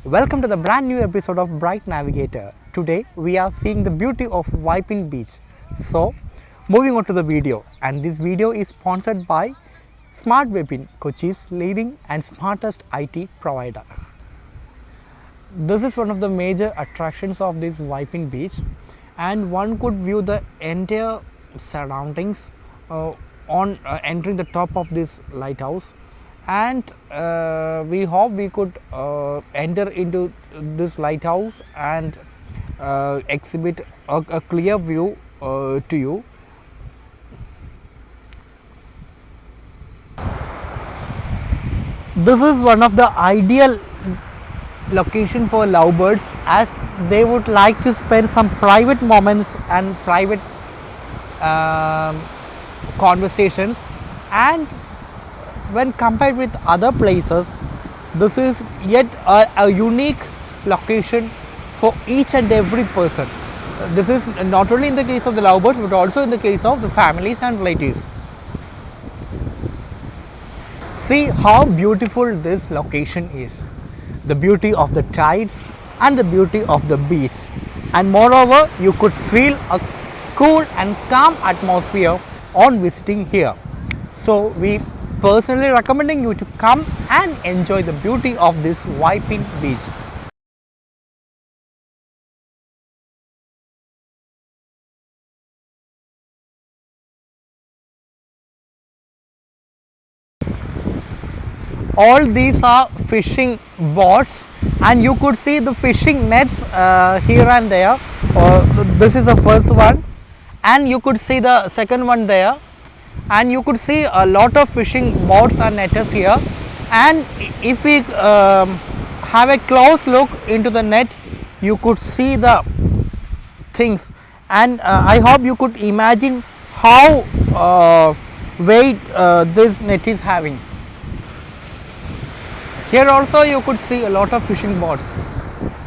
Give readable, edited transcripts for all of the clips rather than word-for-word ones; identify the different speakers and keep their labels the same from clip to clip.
Speaker 1: Welcome to the brand new episode of Brightnavigator. Today we are seeing the beauty of Vypin Beach. So, moving on to the video, and this video is sponsored by Smart Vypin, Kochi's leading and smartest IT provider. This is one of the major attractions of this Vypin Beach, and one could view the entire surroundings on entering the top of this lighthouse. And we hope we could enter into this lighthouse and exhibit a clear view to you. This is one of the ideal location for lovebirds, as they would like to spend some private moments and private conversations. And when compared with other places, this is yet a unique location for each and every person. This is not only in the case of the lovebirds but also in the case of the families and relatives. See how beautiful this location is. The beauty of the tides and the beauty of the beach, and moreover you could feel a cool and calm atmosphere on visiting here. So we personally recommending you to come and enjoy the beauty of this Vypin Beach. All these are fishing boats, and you could see the fishing nets here and there. This is the first one, and you could see the second one there. And you could see a lot of fishing boats and netters here. And if we have a close look into the net, you could see the things, and I hope you could imagine how weight this net is having. Here also you could see a lot of fishing boats,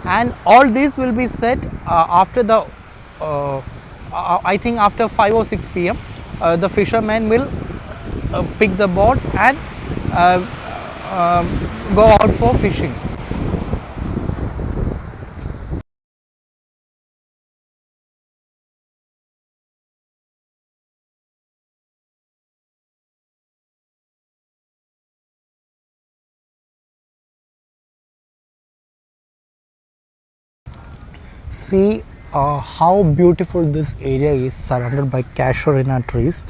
Speaker 1: and all these will be set after the I think after 5 or 6 p.m. The fishermen will pick the boat and go out for fishing. See how beautiful this area is, surrounded by casuarina trees,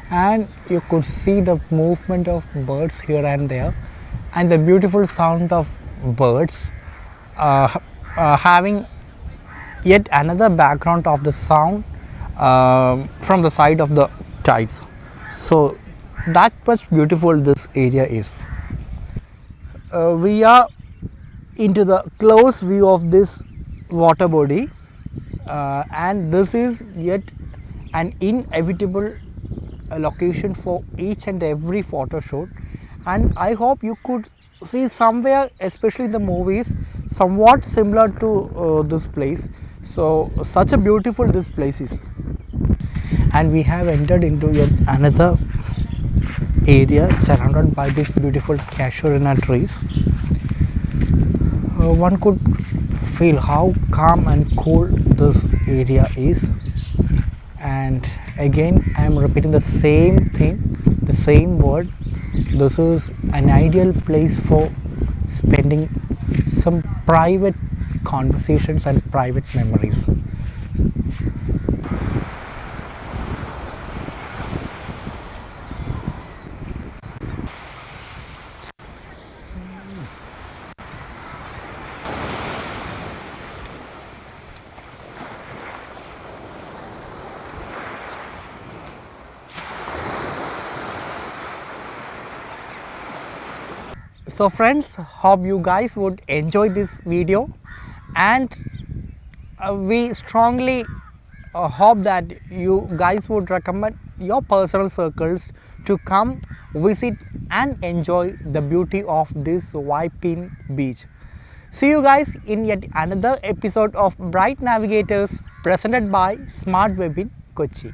Speaker 1: and you could see the movement of birds here and there, and the beautiful sound of birds having yet another background of the sound from the side of the tides. So that much beautiful this area is. We are into the close view of this water body, and this is yet an inevitable location for each and every photo shoot. And I hope you could see somewhere, especially in the movies, somewhat similar to this place. So such a beautiful this place is. And we have entered into yet another area surrounded by these beautiful casuarina trees. One could feel how calm and cool this area is. And again I am repeating the same thing, the same word. This is an ideal place for spending some private conversations and private memories. So friends, hope you guys would enjoy this video, and we strongly hope that you guys would recommend your personal circles to come visit and enjoy the beauty of this Vypin Beach. See you guys in yet another episode of Bright Navigators, presented by Smart Vypin Kochi.